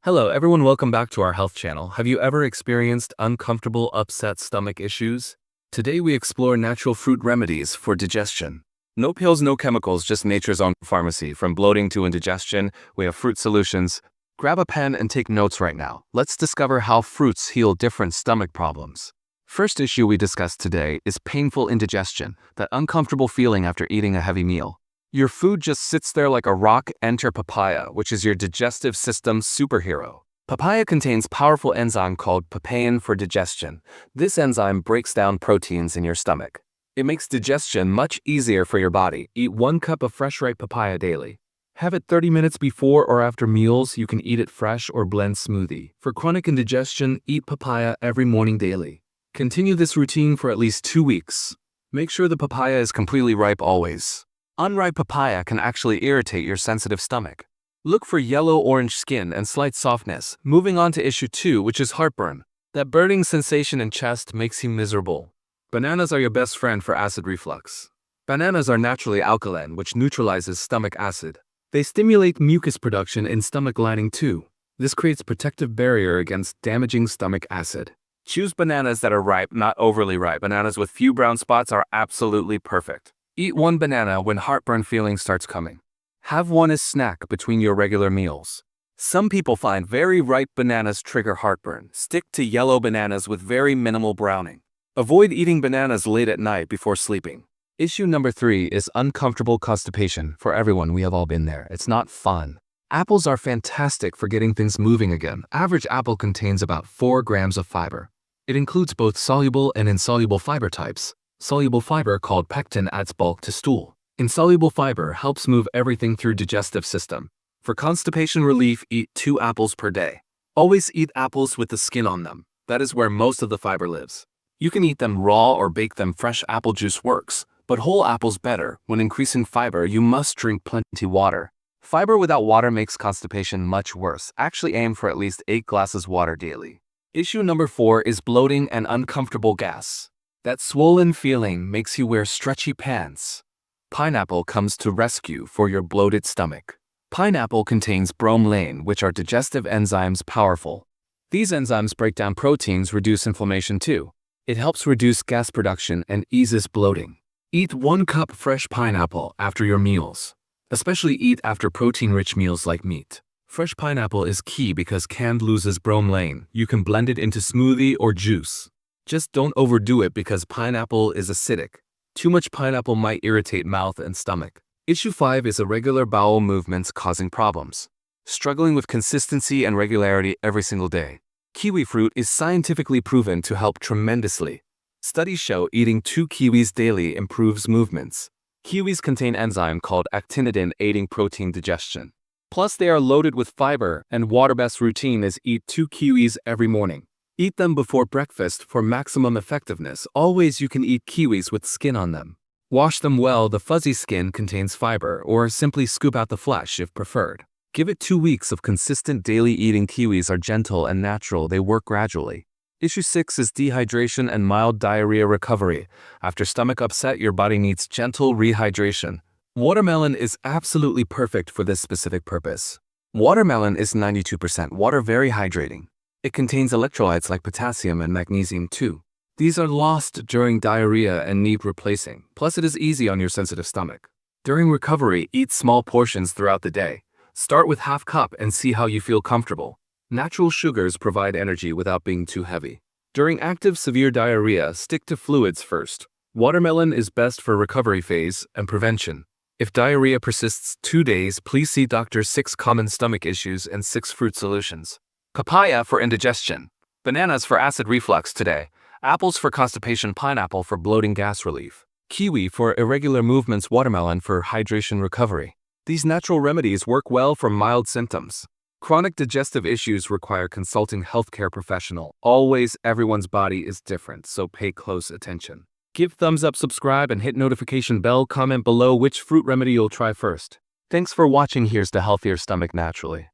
Hello everyone, welcome back to our health channel. Have you ever experienced uncomfortable, upset stomach issues? Today we explore natural fruit remedies for digestion. No pills, no chemicals, just nature's own pharmacy. From bloating to indigestion, we have fruit solutions. Grab a pen and take notes right now. Let's discover how fruits heal different stomach problems. First issue we discuss today is painful indigestion, that uncomfortable feeling after eating a heavy meal. Your food just sits there like a rock. Enter papaya, which is your digestive system superhero. Papaya contains powerful enzyme called papain for digestion. This enzyme breaks down proteins in your stomach. It makes digestion much easier for your body. Eat 1 cup of fresh ripe papaya daily. Have it 30 minutes before or after meals. You can eat it fresh or blend smoothie. For chronic indigestion, eat papaya every morning daily. Continue this routine for at least 2 weeks. Make sure the papaya is completely ripe always. Unripe papaya can actually irritate your sensitive stomach. Look for yellow-orange skin and slight softness. Moving on to issue 2, which is heartburn. That burning sensation in chest makes you miserable. Bananas are your best friend for acid reflux. Bananas are naturally alkaline, which neutralizes stomach acid. They stimulate mucus production in stomach lining too. This creates a protective barrier against damaging stomach acid. Choose bananas that are ripe, not overly ripe. Bananas with few brown spots are absolutely perfect. Eat 1 banana when heartburn feeling starts coming. Have one as snack between your regular meals. Some people find very ripe bananas trigger heartburn. Stick to yellow bananas with very minimal browning. Avoid eating bananas late at night before sleeping. Issue number 3 is uncomfortable constipation. For everyone, we have all been there. It's not fun. Apples are fantastic for getting things moving again. Average apple contains about 4 grams of fiber. It includes both soluble and insoluble fiber types. Soluble fiber, called pectin, adds bulk to stool. Insoluble fiber helps move everything through digestive system. For constipation relief, eat 2 apples per day. Always eat apples with the skin on them. That is where most of the fiber lives. You can eat them raw or bake them. Fresh apple juice works, but whole apples better. When increasing fiber, you must drink plenty water. Fiber without water makes constipation much worse. Actually aim for at least 8 glasses water daily. Issue number 4 is bloating and uncomfortable gas. That swollen feeling makes you wear stretchy pants. Pineapple comes to rescue for your bloated stomach. Pineapple contains bromelain, which are digestive enzymes powerful. These enzymes break down proteins, reduce inflammation too. It helps reduce gas production and eases bloating. Eat 1 cup fresh pineapple after your meals. Especially eat after protein-rich meals like meat. Fresh pineapple is key because canned loses bromelain. You can blend it into smoothie or juice. Just don't overdo it because pineapple is acidic. Too much pineapple might irritate mouth and stomach. Issue 5 is irregular bowel movements causing problems. Struggling with consistency and regularity every single day. Kiwi fruit is scientifically proven to help tremendously. Studies show eating 2 kiwis daily improves movements. Kiwis contain enzyme called actinidin, aiding protein digestion. Plus they are loaded with fiber, and water. Best routine is eat 2 kiwis every morning. Eat them before breakfast for maximum effectiveness. Always you can eat kiwis with skin on them. Wash them well. The fuzzy skin contains fiber, or simply scoop out the flesh if preferred. Give it 2 weeks of consistent daily eating. Kiwis are gentle and natural. They work gradually. Issue 6 is dehydration and mild diarrhea recovery. After stomach upset, your body needs gentle rehydration. Watermelon is absolutely perfect for this specific purpose. Watermelon is 92% water, very hydrating. It contains electrolytes like potassium and magnesium too. These are lost during diarrhea and need replacing. Plus it is easy on your sensitive stomach. During recovery, eat small portions throughout the day. Start with ½ cup and see how you feel comfortable. Natural sugars provide energy without being too heavy. During active severe diarrhea, stick to fluids first. Watermelon is best for recovery phase and prevention. If diarrhea persists 2 days, please see doctor. 6 common stomach issues and 6 fruit solutions. Papaya for indigestion. Bananas for acid reflux today. Apples for constipation. Pineapple for bloating, gas relief. Kiwi for irregular movements. Watermelon for hydration recovery. These natural remedies work well for mild symptoms. Chronic digestive issues require consulting healthcare professional. Always, everyone's body is different, so pay close attention. Give thumbs up, subscribe, and hit notification bell. Comment below which fruit remedy you'll try first. Thanks for watching. Here's to healthier stomach naturally.